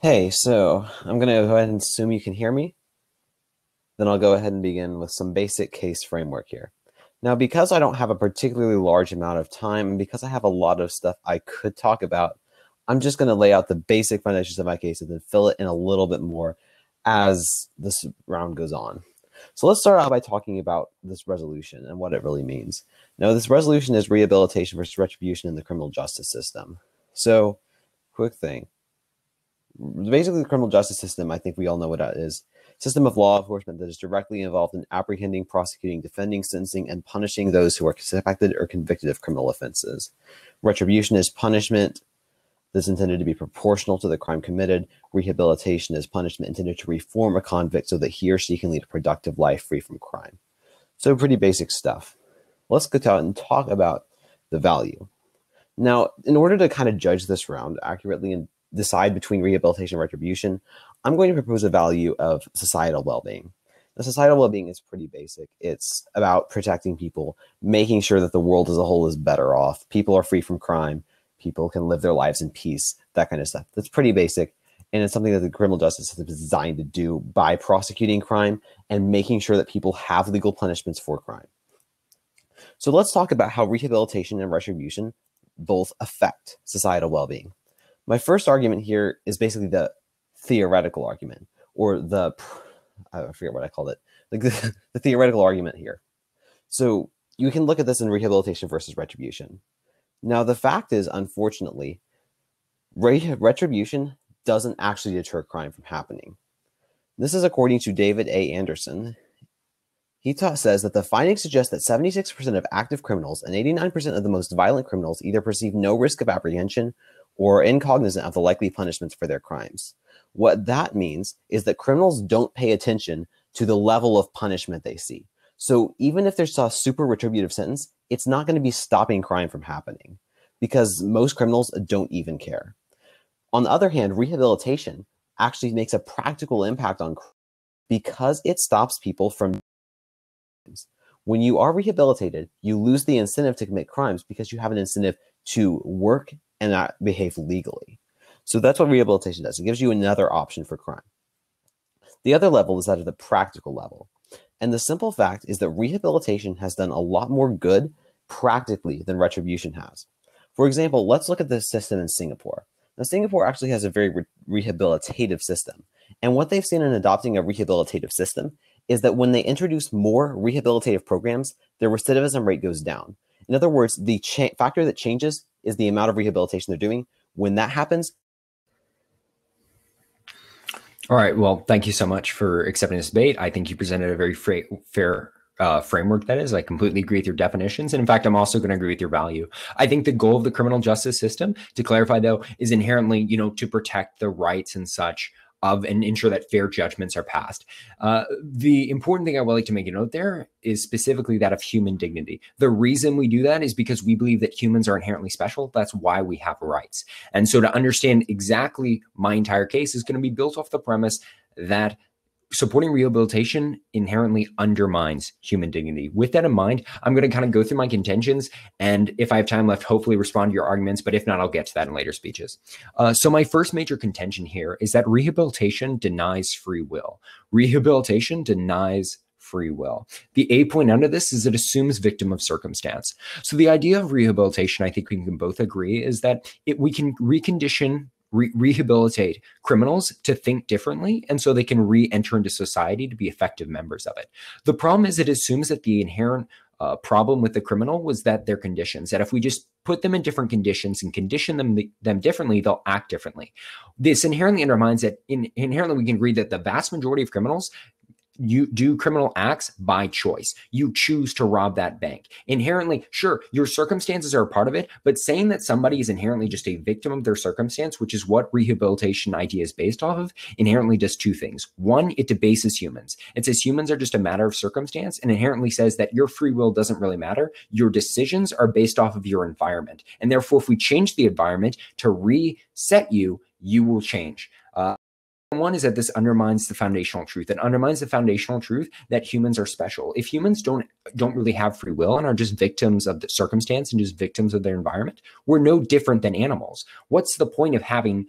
Hey, so I'm going to go ahead and assume you can hear me. Then I'll go ahead and begin with some basic case framework here. Now, because I don't have a particularly large amount of time and because I have a lot of stuff I could talk about, I'm just going to lay out the basic foundations of my case and then fill it in a little bit more as this round goes on. So let's start out by talking about this resolution and what it really means. Now, this resolution is rehabilitation versus retribution in the criminal justice system. So, quick thing. Basically, the criminal justice system, I think we all know what that is. System of law enforcement that is directly involved in apprehending, prosecuting, defending, sentencing, and punishing those who are suspected or convicted of criminal offenses. Retribution is punishment that's intended to be proportional to the crime committed. Rehabilitation is punishment intended to reform a convict so that he or she can lead a productive life free from crime. So pretty basic stuff. Let's go out and talk about the value. Now, in order to kind of judge this round accurately and decide between rehabilitation and retribution, I'm going to propose a value of societal well-being. The societal well-being is pretty basic. It's about protecting people, making sure that the world as a whole is better off. People are free from crime. People can live their lives in peace, that kind of stuff. That's pretty basic. And it's something that the criminal justice system is designed to do by prosecuting crime and making sure that people have legal punishments for crime. So let's talk about how rehabilitation and retribution both affect societal well-being. My first argument here is basically the theoretical argument, or I forget what I called it, like the theoretical argument here. So you can look at this in rehabilitation versus retribution. Now, the fact is, unfortunately, retribution doesn't actually deter crime from happening. This is according to David A. Anderson. He says that the findings suggest that 76% of active criminals and 89% of the most violent criminals either perceive no risk of apprehension or are incognizant of the likely punishments for their crimes. What that means is that criminals don't pay attention to the level of punishment they see. So even if there's a super retributive sentence, it's not going to be stopping crime from happening because most criminals don't even care. On the other hand, rehabilitation actually makes a practical impact on crime because it stops people from. When you are rehabilitated, you lose the incentive to commit crimes because you have an incentive to work and not behave legally. So that's what rehabilitation does. It gives you another option for crime. The other level is that of the practical level. And the simple fact is that rehabilitation has done a lot more good practically than retribution has. For example, let's look at the system in Singapore. Now, Singapore actually has a very rehabilitative system. And what they've seen in adopting a rehabilitative system is that when they introduce more rehabilitative programs, their recidivism rate goes down. In other words, the factor that changes is the amount of rehabilitation they're doing. When that happens. All right. Well, thank you so much for accepting this debate. I think you presented a very fair framework. That is, I completely agree with your definitions. And in fact, I'm also going to agree with your value. I think the goal of the criminal justice system, to clarify though, is inherently, to protect the rights and such of and ensure that fair judgments are passed. The important thing I would like to make a note there is specifically that of human dignity. The reason we do that is because we believe that humans are inherently special. That's why we have rights. And so to understand exactly my entire case is going to be built off the premise that supporting rehabilitation inherently undermines human dignity. With that in mind, I'm going to kind of go through my contentions, and if I have time left, hopefully respond to your arguments, but if not, I'll get to that in later speeches. So my first major contention here is that rehabilitation denies free will. Rehabilitation denies free will. The A point under this is it assumes victim of circumstance. So the idea of rehabilitation, I think we can both agree, is that we can recondition rehabilitate criminals to think differently, and so they can re-enter into society to be effective members of it. The problem is it assumes that the inherent problem with the criminal was that their conditions, that if we just put them in different conditions and condition them differently, they'll act differently. This inherently undermines that. Inherently, we can agree that the vast majority of criminals you do criminal acts by choice. You choose to rob that bank. Inherently, sure, your circumstances are a part of it, but saying that somebody is inherently just a victim of their circumstance, which is what rehabilitation idea is based off of, inherently does two things. One, it debases humans. It says humans are just a matter of circumstance, and inherently says that your free will doesn't really matter. Your decisions are based off of your environment. And therefore, if we change the environment to reset you, you will change. second one is that this undermines the foundational truth. It undermines the foundational truth that humans are special. If humans don't really have free will and are just victims of the circumstance and just victims of their environment, we're no different than animals. What's the point of having,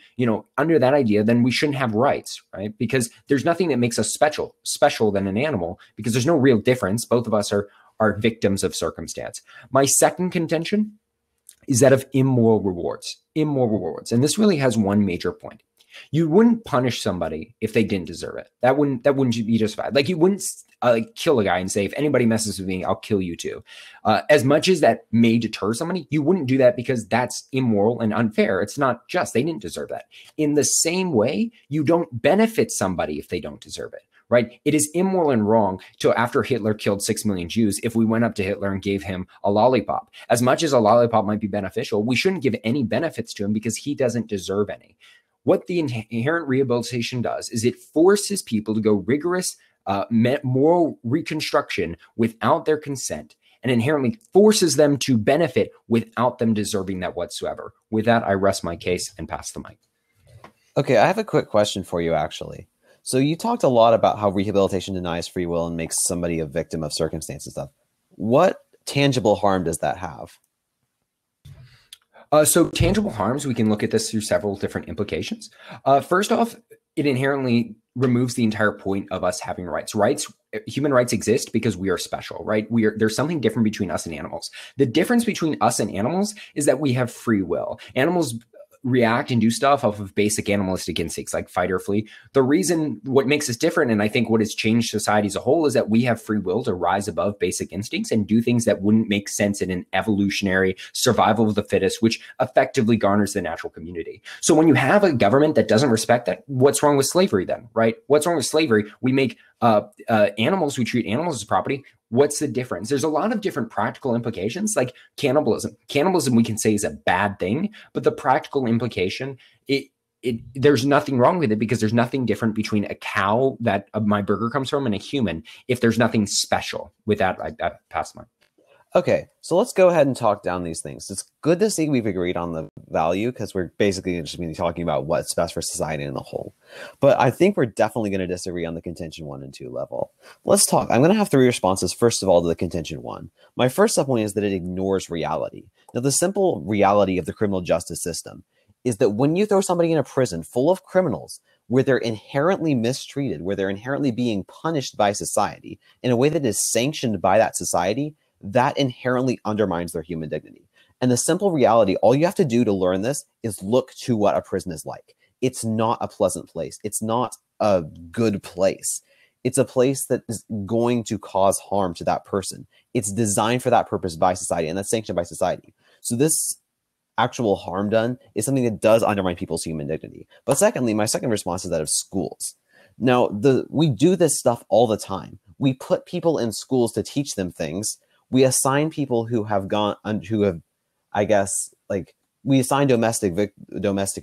under that idea, then we shouldn't have rights, right? Because there's nothing that makes us special than an animal, because there's no real difference. Both of us are victims of circumstance. My second contention is that of immoral rewards. And this really has one major point. You wouldn't punish somebody if they didn't deserve it. That wouldn't be justified. Like, you wouldn't kill a guy and say, if anybody messes with me, I'll kill you too. As much as that may deter somebody, you wouldn't do that because that's immoral and unfair. It's not just. They didn't deserve that. In the same way, you don't benefit somebody if they don't deserve it. Right? It is immoral and wrong to, after Hitler killed 6 million Jews, if we went up to Hitler and gave him a lollipop. As much as a lollipop might be beneficial, we shouldn't give any benefits to him because he doesn't deserve any. What the inherent rehabilitation does is it forces people to go rigorous moral reconstruction without their consent, and inherently forces them to benefit without them deserving that whatsoever. With that, I rest my case and pass the mic. Okay, I have a quick question for you, actually. So you talked a lot about how rehabilitation denies free will and makes somebody a victim of circumstance and stuff. What tangible harm does that have? So tangible harms, we can look at this through several different implications. First off, it inherently removes the entire point of us having rights. Human rights exist because we are special, right? There's something different between us and animals. The difference between us and animals is that we have free will. Animals react and do stuff off of basic animalistic instincts like fight or flee. The reason, what makes us different, and I think what has changed society as a whole, is that we have free will to rise above basic instincts and do things that wouldn't make sense in an evolutionary survival of the fittest, which effectively garners the natural community. So when you have a government that doesn't respect that, what's wrong with slavery then, right? What's wrong with slavery? We make animals, we treat animals as property. What's the difference? There's a lot of different practical implications, like cannibalism. Cannibalism, we can say, is a bad thing, but the practical implication, there's nothing wrong with it because there's nothing different between a cow that my burger comes from and a human. If there's nothing special with that, I pass mine. Okay, so let's go ahead and talk down these things. It's good to see we've agreed on the value because we're basically just going to be talking about what's best for society in the whole. But I think we're definitely going to disagree on the contention 1 and 2 level. Let's talk. I'm going to have 3 responses, first of all, to the contention 1. My first subpoint is that it ignores reality. Now, the simple reality of the criminal justice system is that when you throw somebody in a prison full of criminals where they're inherently mistreated, where they're inherently being punished by society in a way that is sanctioned by that society, that inherently undermines their human dignity. And the simple reality, all you have to do to learn this is look to what a prison is like. It's not a pleasant place. It's not a good place. It's a place that is going to cause harm to that person. It's designed for that purpose by society, and that's sanctioned by society. So this actual harm done is something that does undermine people's human dignity. But secondly, my second response is that of schools. Now, we do this stuff all the time. We put people in schools to teach them things. We assign people who have I guess, like, we assign domestic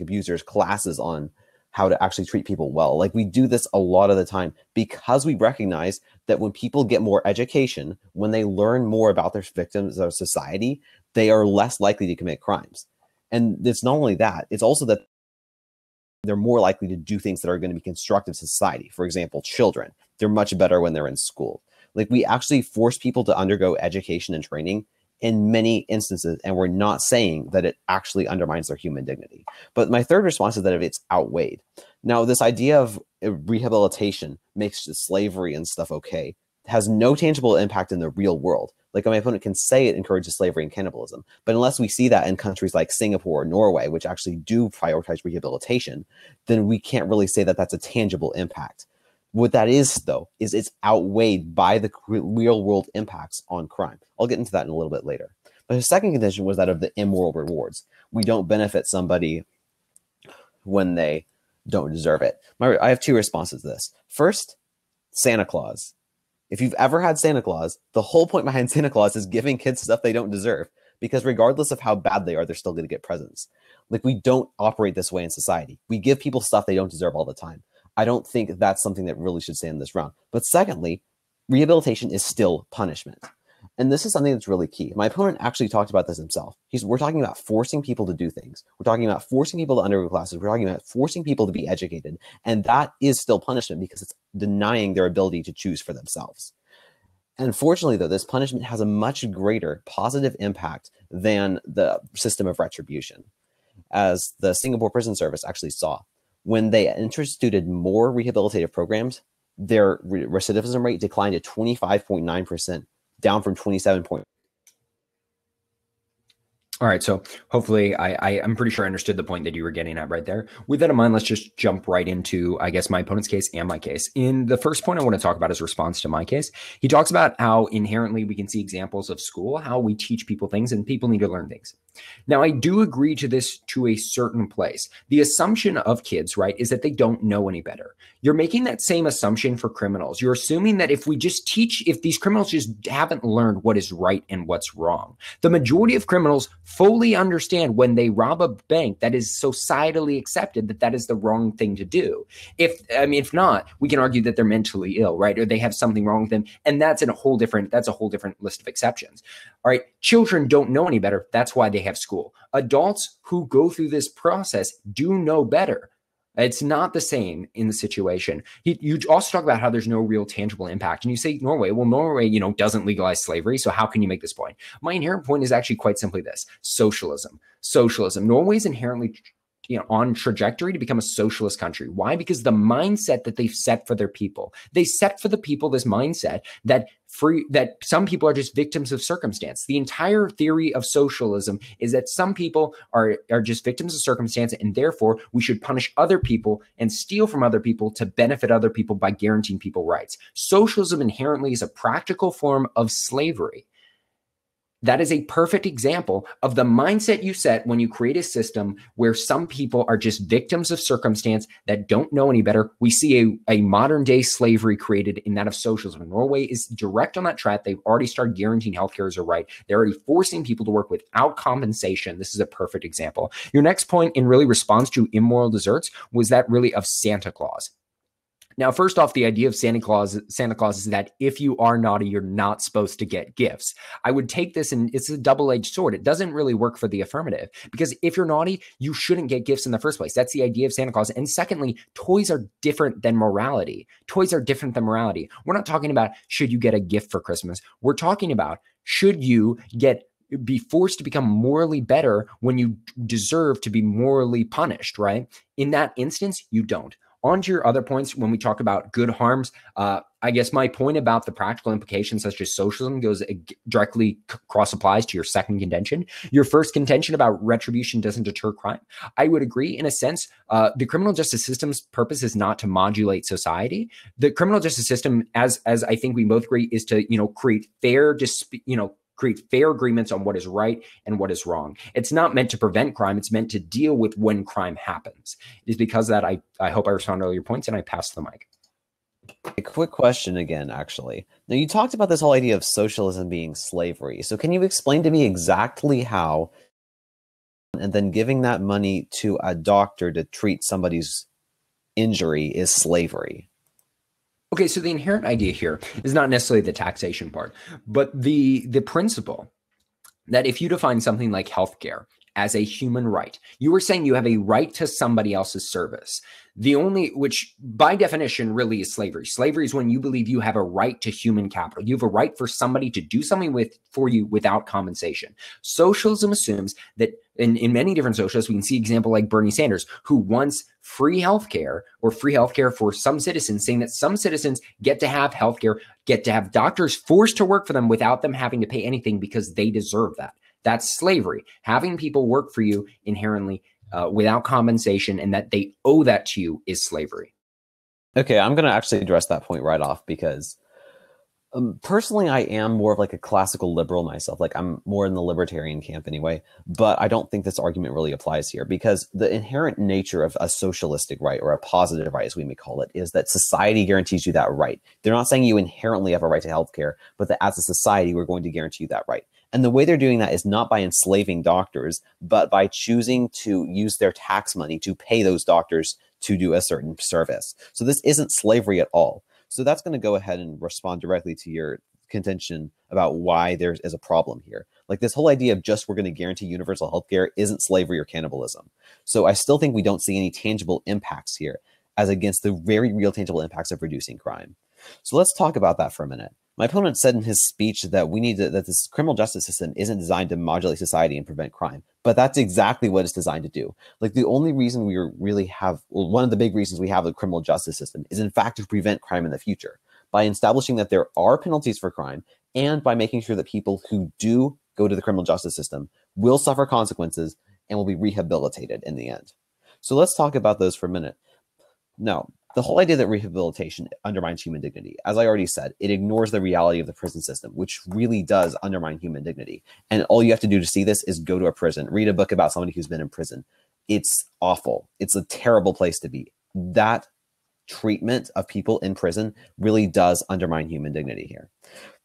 abusers classes on how to actually treat people well. Like, we do this a lot of the time because we recognize that when people get more education, when they learn more about their victims of society, they are less likely to commit crimes. And it's not only that, it's also that they're more likely to do things that are going to be constructive to society. For example, children, they're much better when they're in school. Like, we actually force people to undergo education and training in many instances, and we're not saying that it actually undermines their human dignity. But my third response is that if it's outweighed. Now, this idea of rehabilitation makes slavery and stuff okay has no tangible impact in the real world. Like, my opponent can say it encourages slavery and cannibalism, but unless we see that in countries like Singapore or Norway, which actually do prioritize rehabilitation, then we can't really say that that's a tangible impact. What that is, though, is it's outweighed by the real world impacts on crime. I'll get into that in a little bit later. But his second condition was that of the immoral rewards. We don't benefit somebody when they don't deserve it. I have 2 responses to this. First, Santa Claus. If you've ever had Santa Claus, the whole point behind Santa Claus is giving kids stuff they don't deserve, because regardless of how bad they are, they're still going to get presents. Like, we don't operate this way in society. We give people stuff they don't deserve all the time. I don't think that's something that really should stand this round. But secondly, rehabilitation is still punishment. And this is something that's really key. My opponent actually talked about this himself. We're talking about forcing people to do things. We're talking about forcing people to undergo classes. We're talking about forcing people to be educated. And that is still punishment because it's denying their ability to choose for themselves. And unfortunately, though, this punishment has a much greater positive impact than the system of retribution, as the Singapore Prison Service actually saw. When they instituted more rehabilitative programs, their recidivism rate declined to 25.9%, down from 27. All right, so hopefully I'm pretty sure I understood the point that you were getting at right there. With that in mind, let's just jump right into, I guess, my opponent's case and my case. In the first point I want to talk about his response to my case. He talks about how inherently we can see examples of school, how we teach people things, and people need to learn things. Now, I do agree to this to a certain place. The assumption of kids, right, is that they don't know any better. You're making that same assumption for criminals. You're assuming that if we just teach, if these criminals just haven't learned what is right and what's wrong. The majority of criminals fully understand when they rob a bank that is societally accepted that that is the wrong thing to do. If not, we can argue that they're mentally ill, right? Or they have something wrong with them. And that's a whole different list of exceptions. All right. Children don't know any better. That's why they have school. Adults who go through this process do know better. It's not the same in the situation. You also talk about how there's no real tangible impact. And you say Norway, well, Norway, doesn't legalize slavery. So how can you make this point? My inherent point is actually quite simply this: socialism. Norway is inherently on trajectory to become a socialist country. Why? Because the mindset that they've set for their people, they set for the people this mindset that some people are just victims of circumstance. The entire theory of socialism is that some people are just victims of circumstance, and therefore we should punish other people and steal from other people to benefit other people by guaranteeing people rights. Socialism inherently is a practical form of slavery. That is a perfect example of the mindset you set when you create a system where some people are just victims of circumstance that don't know any better. We see a modern day slavery created in that of socialism. Norway is direct on that track. They've already started guaranteeing healthcare as a right. They're already forcing people to work without compensation. This is a perfect example. Your next point in really response to immoral deserts was that really of Santa Claus. Now, first off, the idea of Santa Claus is that if you are naughty, you're not supposed to get gifts. I would take this, and it's a double-edged sword. It doesn't really work for the affirmative, because if you're naughty, you shouldn't get gifts in the first place. That's the idea of Santa Claus. And secondly, toys are different than morality. Toys are different than morality. We're not talking about should you get a gift for Christmas. We're talking about should you be forced to become morally better when you deserve to be morally punished, right? In that instance, you don't. On to your other points, when we talk about good harms, I guess my point about the practical implications such as socialism goes directly cross applies to your second contention. Your first contention about retribution doesn't deter crime. I would agree in a sense. The criminal justice system's purpose is not to modulate society. The criminal justice system, as I think we both agree, is to create fair agreements on what is right and what is wrong. It's not meant to prevent crime. It's meant to deal with when crime happens. It is because that I hope I responded to all your points, and I pass the mic. A quick question again, actually. Now, you talked about this whole idea of socialism being slavery. So can you explain to me exactly how, and then giving that money to a doctor to treat somebody's injury is slavery? Okay, so the inherent idea here is not necessarily the taxation part, but the principle that if you define something like healthcare as a human right, you are saying you have a right to somebody else's service. Which by definition really is slavery. Slavery is when you believe you have a right to human capital. You have a right for somebody to do something for you without compensation. Socialism assumes that in many different socialists, we can see example like Bernie Sanders, who wants free healthcare for some citizens, saying that some citizens get to have healthcare, get to have doctors forced to work for them without them having to pay anything because they deserve that. That's slavery. Having people work for you inherently without compensation, and that they owe that to you, is slavery. Okay, I'm going to actually address that point right off, because personally, I am more of like a classical liberal myself. Like, I'm more in the libertarian camp anyway, but I don't think this argument really applies here, because the inherent nature of a socialistic right, or a positive right, as we may call it, is that society guarantees you that right. They're not saying you inherently have a right to healthcare, but that as a society, we're going to guarantee you that right. And the way they're doing that is not by enslaving doctors, but by choosing to use their tax money to pay those doctors to do a certain service. So this isn't slavery at all. So that's going to go ahead and respond directly to your contention about why there is a problem here. Like this whole idea of just we're going to guarantee universal healthcare isn't slavery or cannibalism. So I still think we don't see any tangible impacts here as against the very real tangible impacts of reducing crime. So let's talk about that for a minute. My opponent said in his speech that that this criminal justice system isn't designed to modulate society and prevent crime, but that's exactly what it's designed to do. Like the only reason we really have, well, one of the big reasons we have a criminal justice system is in fact to prevent crime in the future by establishing that there are penalties for crime and by making sure that people who do go to the criminal justice system will suffer consequences and will be rehabilitated in the end. So let's talk about those for a minute. Now, the whole idea that rehabilitation undermines human dignity, as I already said, it ignores the reality of the prison system, which really does undermine human dignity. And all you have to do to see this is go to a prison, read a book about somebody who's been in prison. It's awful. It's a terrible place to be. That treatment of people in prison really does undermine human dignity here.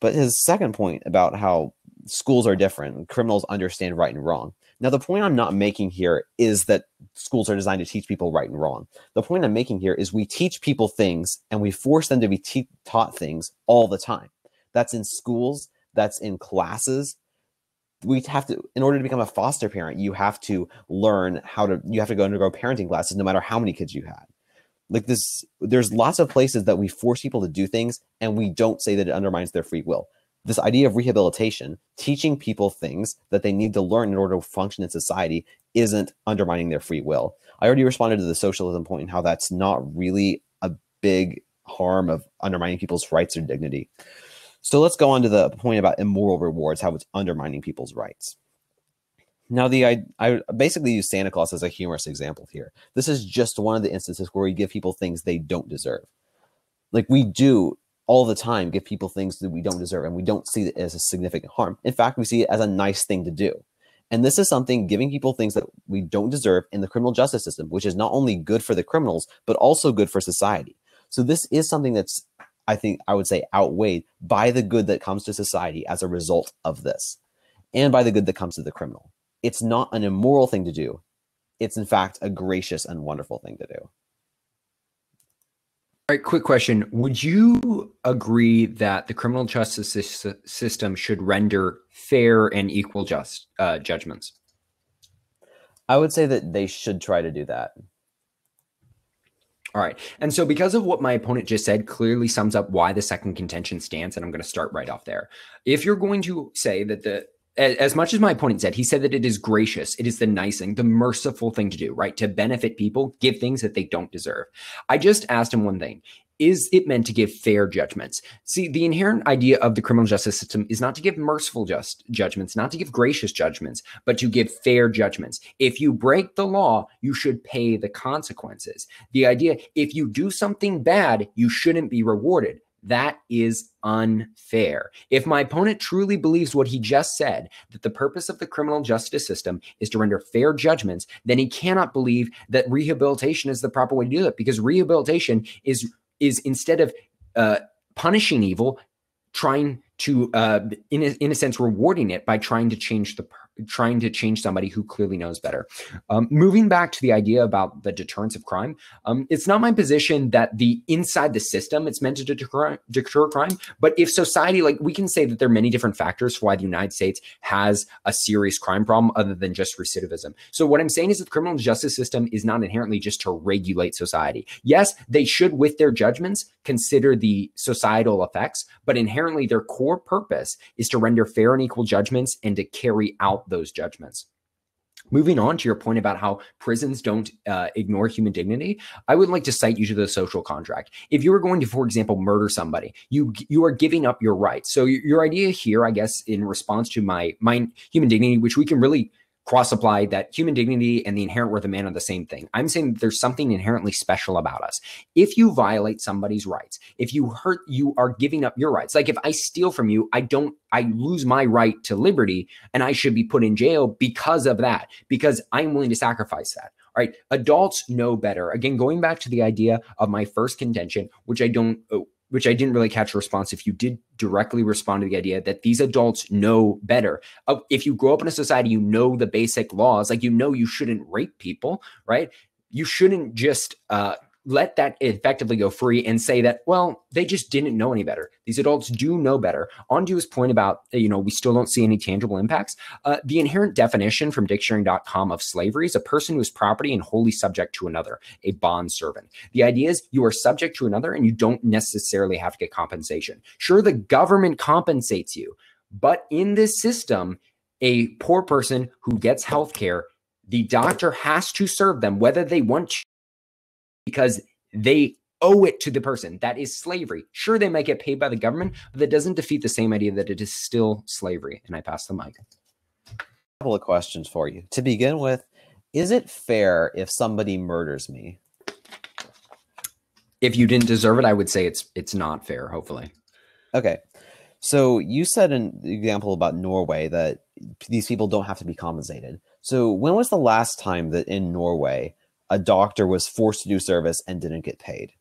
But his second point about how schools are different, criminals understand right and wrong. Now, the point I'm not making here is that schools are designed to teach people right and wrong. The point I'm making here is we teach people things and we force them to be taught things all the time. That's in schools, that's in classes. We have to, in order to become a foster parent, you have to learn you have to go undergo parenting classes no matter how many kids you had. Like this, there's lots of places that we force people to do things and we don't say that it undermines their free will. This idea of rehabilitation, teaching people things that they need to learn in order to function in society, isn't undermining their free will. I already responded to the socialism point and how that's not really a big harm of undermining people's rights or dignity. So let's go on to the point about immoral rewards, how it's undermining people's rights. Now, I basically use Santa Claus as a humorous example here. This is just one of the instances where we give people things they don't deserve. Like we do all the time give people things that we don't deserve, and we don't see it as a significant harm. In fact, we see it as a nice thing to do. And this is something, giving people things that we don't deserve in the criminal justice system, which is not only good for the criminals, but also good for society. So this is something that's, I think I would say, outweighed by the good that comes to society as a result of this, and by the good that comes to the criminal. It's not an immoral thing to do. It's in fact a gracious and wonderful thing to do. All right, quick question. Would you agree that the criminal justice system should render fair and equal judgments? I would say that they should try to do that. All right. And so because of what my opponent just said clearly sums up why the second contention stands, and I'm going to start right off there. If you're going to say that as much as my opponent said, he said that it is gracious, it is the nice thing, the merciful thing to do, right? To benefit people, give things that they don't deserve. I just asked him one thing. Is it meant to give fair judgments? See, the inherent idea of the criminal justice system is not to give merciful judgments, not to give gracious judgments, but to give fair judgments. If you break the law, you should pay the consequences. The idea, if you do something bad, you shouldn't be rewarded. That is unfair. If my opponent truly believes what he just said, that the purpose of the criminal justice system is to render fair judgments, then he cannot believe that rehabilitation is the proper way to do it, because rehabilitation is instead of punishing evil, trying to, in a sense, rewarding it by trying to change somebody who clearly knows better. Moving back to the idea about the deterrence of crime, it's not my position that inside the system it's meant to deter crime. But if society, like, we can say that there are many different factors for why the United States has a serious crime problem other than just recidivism. So what I'm saying is that the criminal justice system is not inherently just to regulate society. Yes, they should, with their judgments, consider the societal effects, but inherently their core purpose is to render fair and equal judgments and to carry out those judgments. Moving on to your point about how prisons don't ignore human dignity, I would like to cite you to the social contract. If you were going to, for example, murder somebody, you are giving up your rights. So your idea here, I guess, in response to my human dignity, which we can really cross-apply, that human dignity and the inherent worth of man are the same thing. I'm saying that there's something inherently special about us. If you violate somebody's rights, if you hurt, you are giving up your rights. Like if I steal from you, I lose my right to liberty, and I should be put in jail because of that, because I'm willing to sacrifice that. All right. Adults know better. Again, going back to the idea of my first contention, which I didn't really catch a response. If you did directly respond to the idea that these adults know better. If you grow up in a society, you know the basic laws, like, you shouldn't rape people, right? You shouldn't just let that effectively go free and say that, well, they just didn't know any better. These adults do know better. On to his point about, we still don't see any tangible impacts. The inherent definition from dictionary.com of slavery is a person who is property and wholly subject to another, a bond servant. The idea is you are subject to another and you don't necessarily have to get compensation. Sure, the government compensates you, but in this system, a poor person who gets health care, the doctor has to serve them whether they want to, because they owe it to the person. That is slavery. Sure, they might get paid by the government, but that doesn't defeat the same idea that it is still slavery. And I pass the mic. A couple of questions for you. To begin with, is it fair if somebody murders me? If you didn't deserve it, I would say it's not fair, hopefully. Okay. So you said an example about Norway that these people don't have to be compensated. So when was the last time that in Norway a doctor was forced to do service and didn't get paid?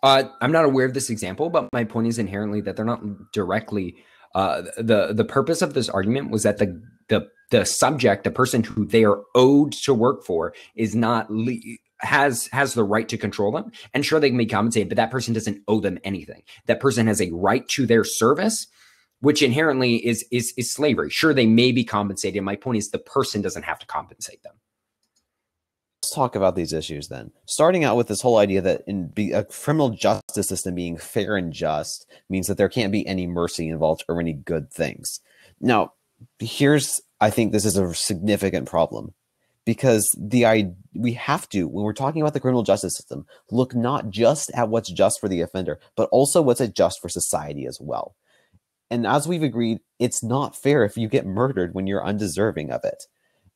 I'm not aware of this example, but my point is inherently that they're not directly. The purpose of this argument was that the subject, the person who they are owed to work for, is not has the right to control them. And sure, they can be compensated, but that person doesn't owe them anything. That person has a right to their service, which inherently is slavery. Sure, they may be compensated. My point is the person doesn't have to compensate them. Let's talk about these issues then. Starting out with this whole idea that in a criminal justice system being fair and just means that there can't be any mercy involved or any good things. Now, I think this is a significant problem, because we have to, when we're talking about the criminal justice system, look not just at what's just for the offender, but also what's just for society as well. And as we've agreed, it's not fair if you get murdered when you're undeserving of it.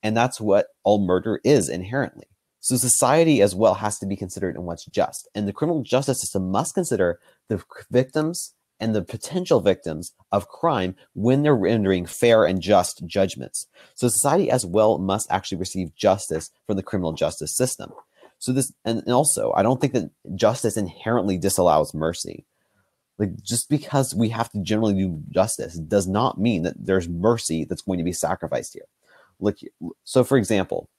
And that's what all murder is inherently. So society as well has to be considered in what's just. And the criminal justice system must consider the victims and the potential victims of crime when they're rendering fair and just judgments. So society as well must actually receive justice from the criminal justice system. So this, and also, I don't think that justice inherently disallows mercy. Like, just because we have to generally do justice does not mean that there's mercy that's going to be sacrificed here. Look, so for example,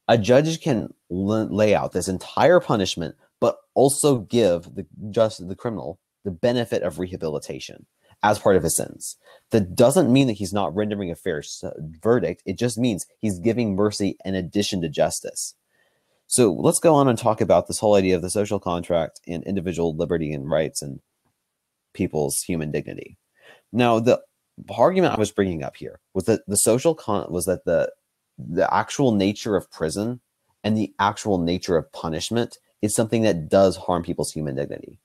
a judge can lay out this entire punishment, but also give the criminal the benefit of rehabilitation as part of his sentence. That doesn't mean that he's not rendering a fair verdict. It just means he's giving mercy in addition to justice. So let's go on and talk about this whole idea of the social contract and individual liberty and rights and people's human dignity. Now, the argument I was bringing up here was that the actual nature of prison and the actual nature of punishment is something that does harm people's human dignity.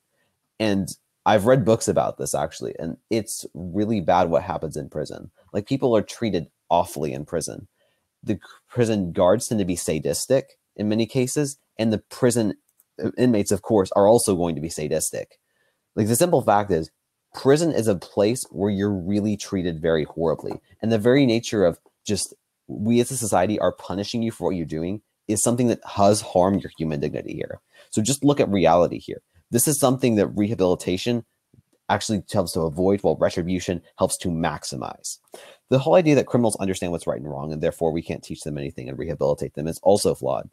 And I've read books about this actually, and it's really bad what happens in prison. Like, people are treated awfully in prison. The prison guards tend to be sadistic in many cases, and the prison inmates, of course, are also going to be sadistic. Like, the simple fact is, prison is a place where you're really treated very horribly. And the very nature of just, we as a society are punishing you for what you're doing is something that has harmed your human dignity here. So just look at reality here. This is something that rehabilitation actually helps to avoid, while retribution helps to maximize. The whole idea that criminals understand what's right and wrong, and therefore we can't teach them anything and rehabilitate them, is also flawed.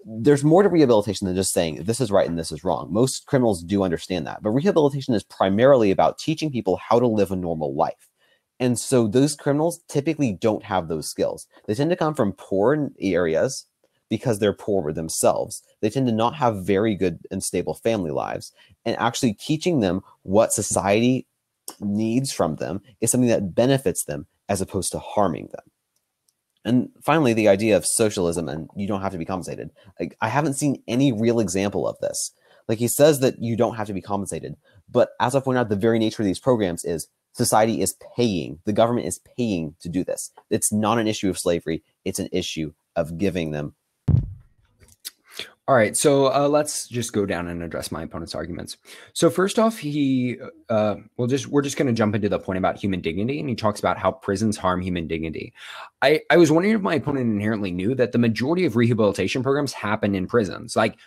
There's more to rehabilitation than just saying this is right and this is wrong. Most criminals do understand that, but rehabilitation is primarily about teaching people how to live a normal life. And so those criminals typically don't have those skills. They tend to come from poor areas because they're poor themselves. They tend to not have very good and stable family lives. And actually teaching them what society needs from them is something that benefits them as opposed to harming them. And finally, the idea of socialism and you don't have to be compensated. Like, I haven't seen any real example of this. Like, he says that you don't have to be compensated. But as I pointed out, the very nature of these programs is society is paying, the government is paying to do this. It's not an issue of slavery. It's an issue of giving them. All right, so let's just go down and address my opponent's arguments. So first off, we're just going to jump into the point about human dignity, and he talks about how prisons harm human dignity. I was wondering if my opponent inherently knew that the majority of rehabilitation programs happen in prisons, like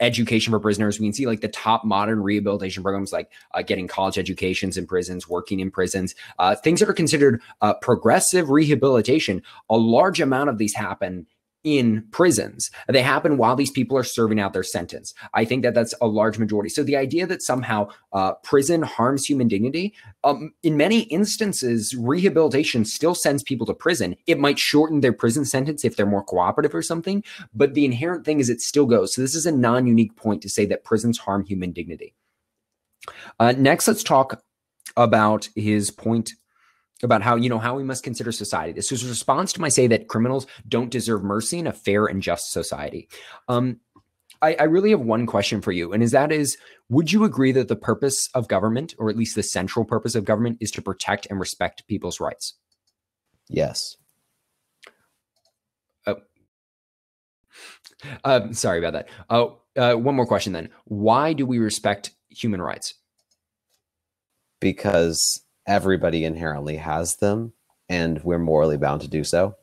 education for prisoners. We can see like the top modern rehabilitation programs, like getting college educations in prisons, working in prisons, things that are considered progressive rehabilitation. A large amount of these happen in prisons. They happen while these people are serving out their sentence. I think that that's a large majority. So the idea that somehow prison harms human dignity, in many instances, rehabilitation still sends people to prison. It might shorten their prison sentence if they're more cooperative or something, but the inherent thing is it still goes. So this is a non-unique point to say that prisons harm human dignity. Next, let's talk about his point about how, how we must consider society. This is a response to my say that criminals don't deserve mercy in a fair and just society. I really have one question for you, and that is, would you agree that the purpose of government, or at least the central purpose of government, is to protect and respect people's rights? Yes. Sorry about that. One more question then. Why do we respect human rights? Because everybody inherently has them, and we're morally bound to do so.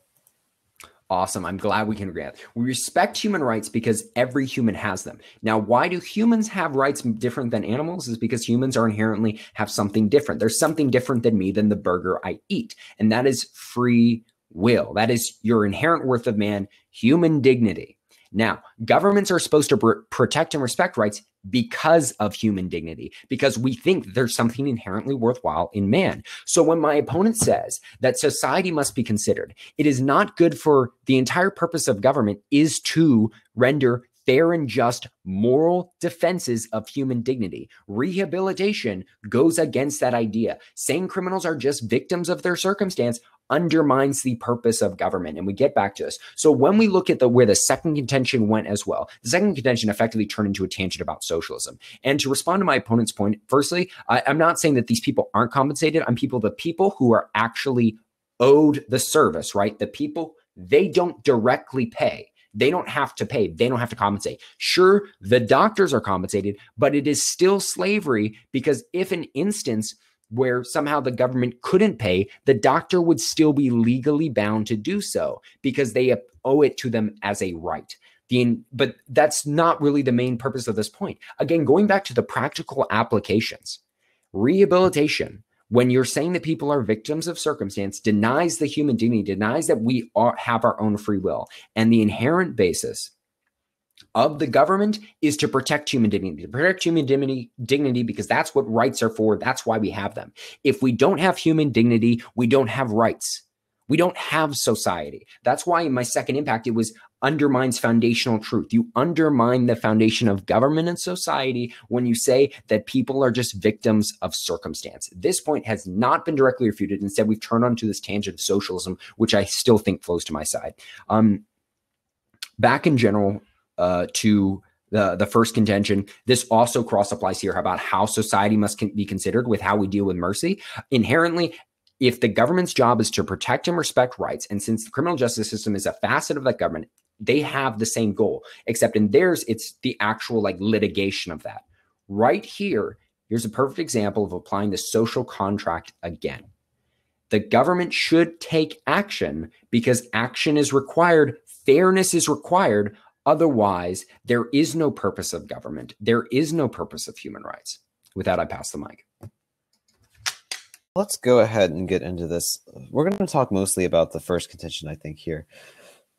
Awesome. I'm glad we can agree on that. We respect human rights because every human has them. Now, why do humans have rights different than animals? Is because humans are inherently have something different. There's something different than me, than the burger I eat. And that is free will. That is your inherent worth of man, human dignity. Now, governments are supposed to protect and respect rights because of human dignity, because we think there's something inherently worthwhile in man. So when my opponent says that society must be considered, it is not good for the entire purpose of government is to render fair and just moral defenses of human dignity. Rehabilitation goes against that idea. Saying criminals are just victims of their circumstance undermines the purpose of government. And we get back to this. So when we look at where the second contention went as well, the second contention effectively turned into a tangent about socialism. And to respond to my opponent's point, firstly, I'm not saying that these people aren't compensated. The people who are actually owed the service, right? The people, they don't directly pay. They don't have to pay. They don't have to compensate. Sure, the doctors are compensated, but it is still slavery, because if an instance where somehow the government couldn't pay, the doctor would still be legally bound to do so because they owe it to them as a right. But that's not really the main purpose of this point. Again, going back to the practical applications, rehabilitation, when you're saying that people are victims of circumstance, denies the human dignity, denies that we have our own free will. And the inherent basis of the government is to protect human dignity, dignity, because that's what rights are for. That's why we have them. If we don't have human dignity, we don't have rights. We don't have society. That's why in my second impact, it was undermines foundational truth. You undermine the foundation of government and society when you say that people are just victims of circumstance. This point has not been directly refuted. Instead, we've turned onto this tangent of socialism, which I still think flows to my side. Back in general to the first contention, this also cross applies here about how society must be considered with how we deal with mercy. Inherently, if the government's job is to protect and respect rights, and since the criminal justice system is a facet of that government, they have the same goal, except in theirs, it's the actual litigation of that. Right here, here's a perfect example of applying the social contract again. The government should take action because action is required, fairness is required. Otherwise, there is no purpose of government. There is no purpose of human rights. With that, I pass the mic. Let's go ahead and get into this. We're going to talk mostly about the first contention, I think, here.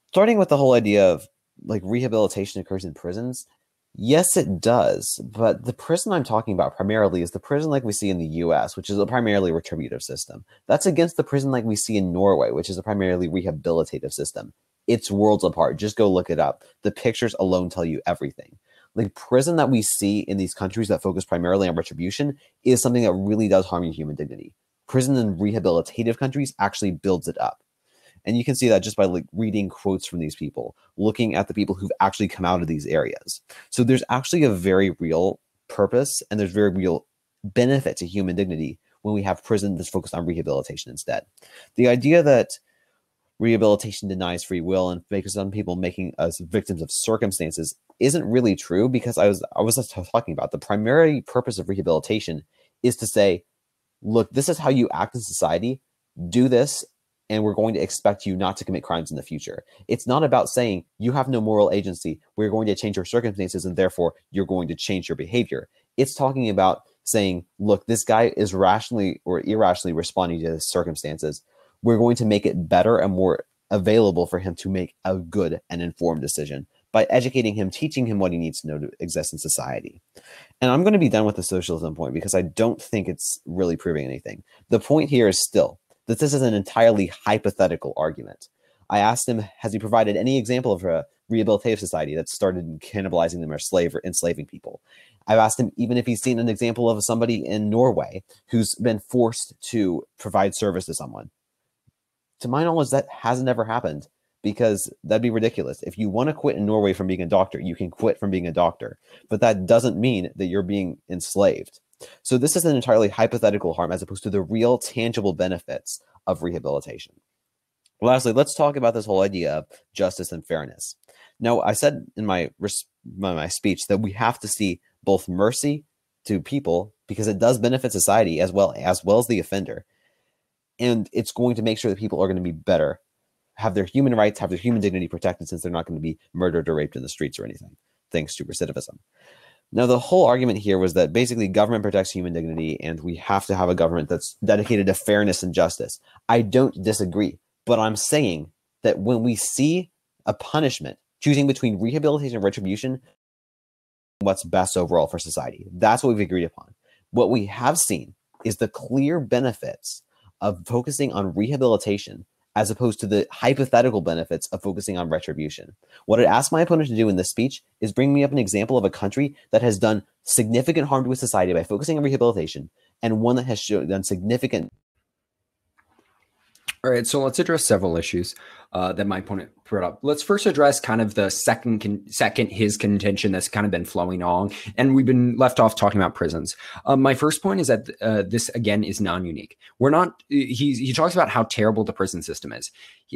Starting with the whole idea of rehabilitation occurs in prisons. Yes, it does. But the prison I'm talking about primarily is the prison like we see in the US, which is a primarily retributive system. That's against the prison like we see in Norway, which is a primarily rehabilitative system. It's worlds apart. Just go look it up. The pictures alone tell you everything. The prison that we see in these countries that focus primarily on retribution is something that really does harm your human dignity. Prison in rehabilitative countries actually builds it up. And you can see that just by reading quotes from these people, looking at the people who've actually come out of these areas. So there's actually a very real purpose and there's very real benefit to human dignity when we have prison that's focused on rehabilitation instead. The idea that rehabilitation denies free will and makes some people making us victims of circumstances isn't really true, because I was just talking about the primary purpose of rehabilitation is to say, look, this is how you act in society. Do this, and we're going to expect you not to commit crimes in the future. It's not about saying you have no moral agency. We're going to change your circumstances, and therefore you're going to change your behavior. It's talking about saying, look, this guy is rationally or irrationally responding to his circumstances. We're going to make it better and more available for him to make a good and informed decision by educating him, teaching him what he needs to know to exist in society. And I'm going to be done with the socialism point because I don't think it's really proving anything. The point here is still that this is an entirely hypothetical argument. I asked him, has he provided any example of a rehabilitative society that started cannibalizing them or enslaving people? I've asked him even if he's seen an example of somebody in Norway who's been forced to provide service to someone. To my knowledge, that hasn't ever happened, because that'd be ridiculous. If you want to quit in Norway from being a doctor, you can quit from being a doctor, but that doesn't mean that you're being enslaved. So this is an entirely hypothetical harm as opposed to the real tangible benefits of rehabilitation. Lastly, let's talk about this whole idea of justice and fairness. Now, I said in my speech that we have to see both mercy to people because it does benefit society as well as the offender. And it's going to make sure that people are going to be better, have their human rights, have their human dignity protected, since they're not going to be murdered or raped in the streets or anything, thanks to recidivism. Now, the whole argument here was that basically government protects human dignity and we have to have a government that's dedicated to fairness and justice. I don't disagree, but I'm saying that when we see a punishment, choosing between rehabilitation and retribution, what's best overall for society. That's what we've agreed upon. What we have seen is the clear benefits of focusing on rehabilitation as opposed to the hypothetical benefits of focusing on retribution. What I asked my opponent to do in this speech is bring me up an example of a country that has done significant harm to society by focusing on rehabilitation, and one that has done significant. All right, so let's address several issues that my opponent brought up. Let's first address kind of the second his contention that's kind of been flowing on, and we've been left off talking about prisons. My first point is that this again is non-unique. We're not. He talks about how terrible the prison system is,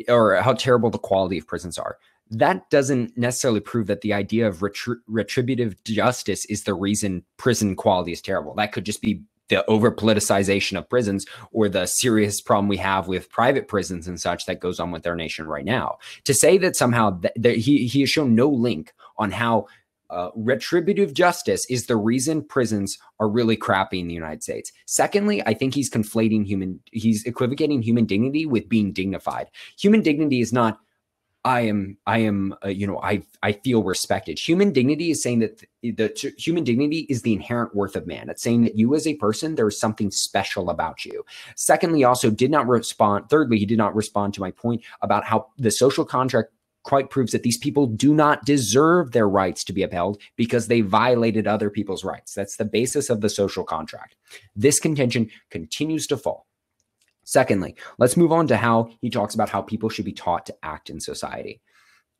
or how terrible the quality of prisons are. That doesn't necessarily prove that the idea of retributive justice is the reason prison quality is terrible. That could just be the over politicization of prisons, or the serious problem we have with private prisons and such that goes on with our nation right now. To say that somehow he has shown no link on how retributive justice is the reason prisons are really crappy in the United States. Secondly, I think he's equivocating human dignity with being dignified. Human dignity is not, I feel respected. Human dignity is saying that human dignity is the inherent worth of man. It's saying that you as a person, there's something special about you. Secondly, also did not respond. Thirdly, he did not respond to my point about how the social contract quite proves that these people do not deserve their rights to be upheld because they violated other people's rights. That's the basis of the social contract. This contention continues to fall. Secondly, let's move on to how he talks about how people should be taught to act in society.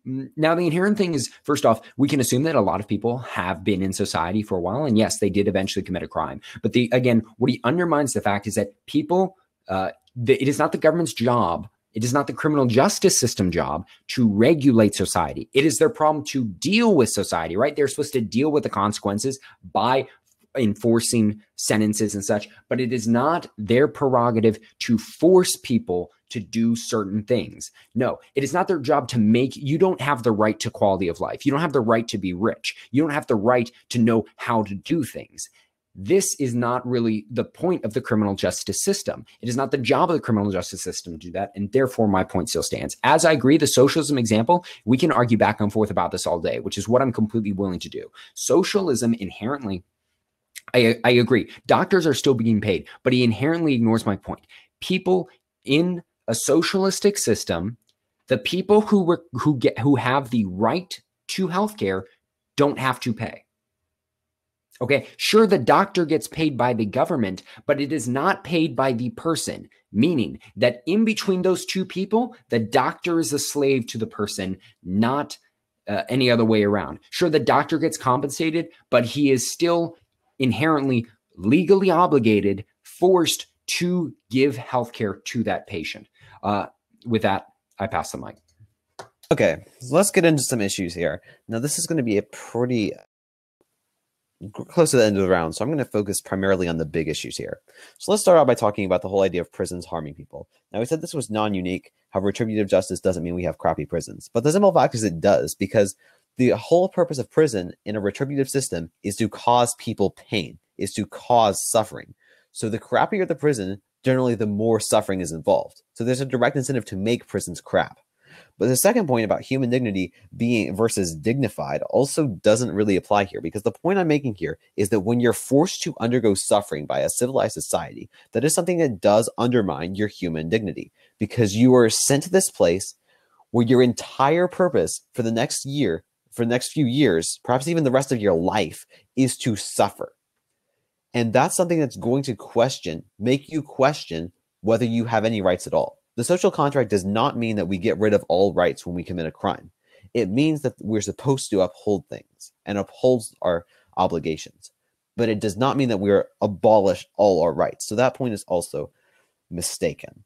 Now, the inherent thing is, first off, we can assume that a lot of people have been in society for a while, and yes, they did eventually commit a crime. But again, what he undermines the fact is that people, it is not the government's job, it is not the criminal justice system job to regulate society. It is their problem to deal with society, right? They're supposed to deal with the consequences by enforcing sentences and such, but it is not their prerogative to force people to do certain things. No, it is not their job to you don't have the right to quality of life. You don't have the right to be rich. You don't have the right to know how to do things. This is not really the point of the criminal justice system. It is not the job of the criminal justice system to do that, and therefore my point still stands. As I agree, the socialism example, we can argue back and forth about this all day, which is what I'm completely willing to do. Socialism inherently, I agree. Doctors are still being paid, but he inherently ignores my point. People in a socialistic system, the people who have the right to healthcare don't have to pay. Okay, sure, the doctor gets paid by the government, but it is not paid by the person, meaning that in between those two people, the doctor is a slave to the person, not any other way around. Sure, the doctor gets compensated, but he is still inherently legally obligated, forced to give healthcare to that patient. With that, I pass the mic. Okay, so let's get into some issues here. Now, this is going to be a pretty close to the end of the round, so I'm going to focus primarily on the big issues here. So let's start out by talking about the whole idea of prisons harming people. Now, we said this was non-unique. How retributive justice doesn't mean we have crappy prisons, but the simple fact is it does, because the whole purpose of prison in a retributive system is to cause people pain, is to cause suffering. So the crappier the prison, generally the more suffering is involved. So there's a direct incentive to make prisons crap. But the second point about human dignity being versus dignified also doesn't really apply here, because the point I'm making here is that when you're forced to undergo suffering by a civilized society, that is something that does undermine your human dignity, because you are sent to this place where your entire purpose for the next year, for the next few years, perhaps even the rest of your life, is to suffer. And that's something that's going to make you question whether you have any rights at all. The social contract does not mean that we get rid of all rights when we commit a crime. It means that we're supposed to uphold things and uphold our obligations. But it does not mean that we're abolish all our rights. So that point is also mistaken.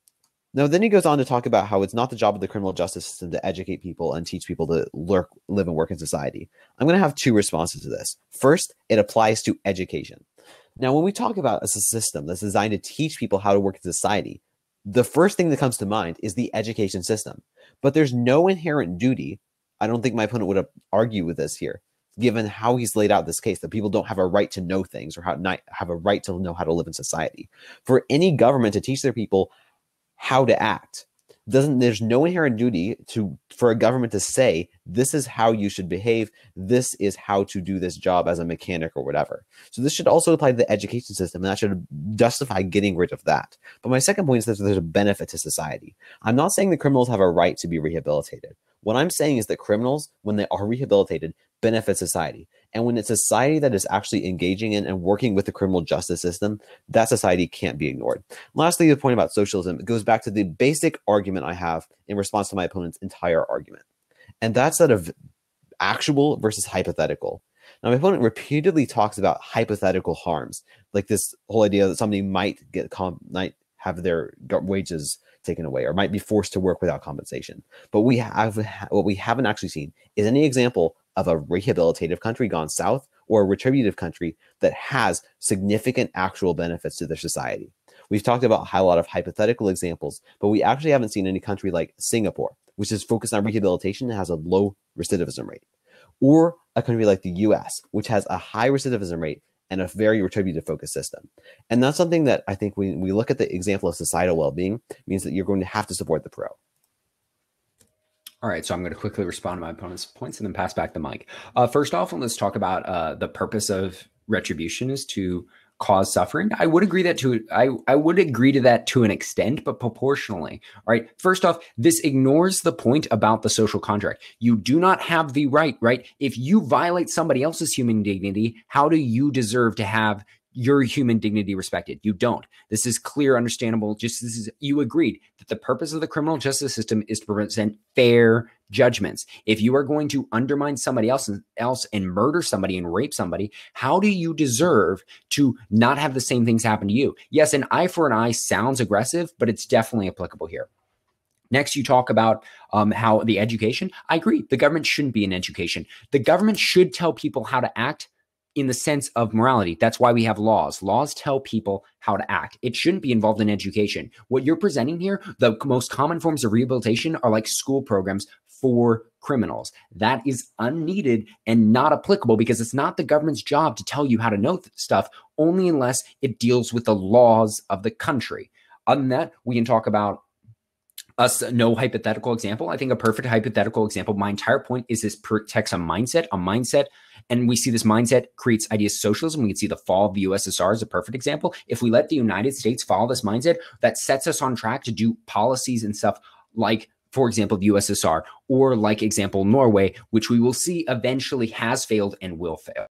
Now, then he goes on to talk about how it's not the job of the criminal justice system to educate people and teach people to live and work in society. I'm going to have two responses to this. First, it applies to education. Now, when we talk about a system that's designed to teach people how to work in society, the first thing that comes to mind is the education system. But there's no inherent duty. I don't think my opponent would argue with this here, given how he's laid out this case, that people don't have a right to know things or have a right to know how to live in society. For any government to teach their people how to act, there's no inherent duty for a government to say, this is how you should behave, this is how to do this job as a mechanic or whatever. So this should also apply to the education system, and that should justify getting rid of that. But my second point is that there's a benefit to society. I'm not saying that criminals have a right to be rehabilitated. What I'm saying is that criminals, when they are rehabilitated, benefit society. And when it's society that is actually engaging in and working with the criminal justice system, that society can't be ignored. Lastly, the point about socialism, it goes back to the basic argument I have in response to my opponent's entire argument. And that's that of actual versus hypothetical. Now, my opponent repeatedly talks about hypothetical harms, like this whole idea that somebody might have their wages taken away or might be forced to work without compensation. But what we haven't actually seen is any example of a rehabilitative country gone south or a retributive country that has significant actual benefits to their society. We've talked about a lot of hypothetical examples, but we actually haven't seen any country like Singapore, which is focused on rehabilitation and has a low recidivism rate, or a country like the US, which has a high recidivism rate and a very retributive focused system. And that's something that I think when we look at the example of societal well-being, means that you're going to have to support the pro. All right, so I'm going to quickly respond to my opponent's points and then pass back the mic. First off, let's talk about the purpose of retribution is to cause suffering. I would agree I would agree to that to an extent, but proportionally. All right. First off, this ignores the point about the social contract. You do not have the right? If you violate somebody else's human dignity, how do you deserve to have your human dignity respected? You don't. This is clear, understandable. You agreed that the purpose of the criminal justice system is to present fair judgments. If you are going to undermine somebody else and murder somebody and rape somebody, how do you deserve to not have the same things happen to you? Yes, an eye for an eye sounds aggressive, but it's definitely applicable here. Next, you talk about how the education. I agree. The government shouldn't be in education. The government should tell people how to act in the sense of morality. That's why we have laws. Laws tell people how to act. It shouldn't be involved in education. What you're presenting here, the most common forms of rehabilitation are like school programs for criminals. That is unneeded and not applicable because it's not the government's job to tell you how to know stuff, only unless it deals with the laws of the country. Other than that, we can talk about no hypothetical example. I think a perfect hypothetical example, my entire point is this protects a mindset, and we see this mindset creates ideas of socialism. We can see the fall of the USSR as a perfect example. If we let the United States follow this mindset, that sets us on track to do policies and stuff like, for example, the USSR, or like example, Norway, which we will see eventually has failed and will fail.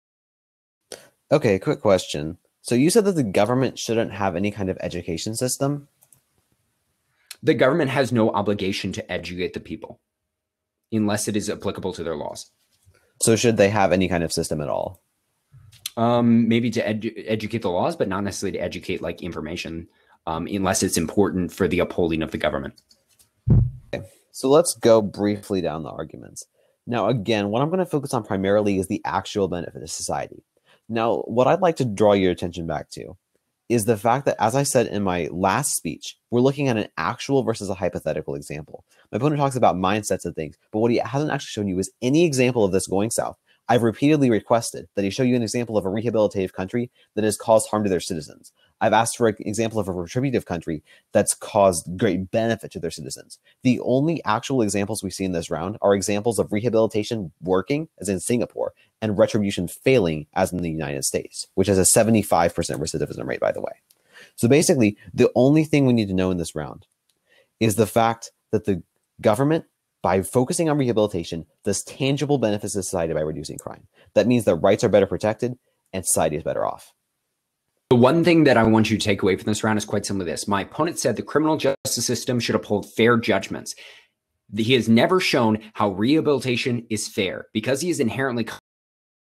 Okay, quick question. So you said that the government shouldn't have any kind of education system? The government has no obligation to educate the people unless it is applicable to their laws. So should they have any kind of system at all? Maybe to educate the laws, but not necessarily to educate like information, unless it's important for the upholding of the government. Okay. So let's go briefly down the arguments. Now, again, what I'm going to focus on primarily is the actual benefit of society. Now, what I'd like to draw your attention back to is the fact that, as I said in my last speech, we're looking at an actual versus a hypothetical example. My opponent talks about mindsets and things, but what he hasn't actually shown you is any example of this going south, I've repeatedly requested that he show you an example of a rehabilitative country that has caused harm to their citizens. I've asked for an example of a retributive country that's caused great benefit to their citizens. The only actual examples we see in this round are examples of rehabilitation working, as in Singapore, and retribution failing, as in the United States, which has a 75% recidivism rate, by the way. So basically, the only thing we need to know in this round is the fact that the government, by focusing on rehabilitation, does tangible benefits to society by reducing crime. That means that rights are better protected and society is better off. The one thing that I want you to take away from this round is quite simply this. My opponent said the criminal justice system should uphold fair judgments. He has never shown how rehabilitation is fair because he is inherently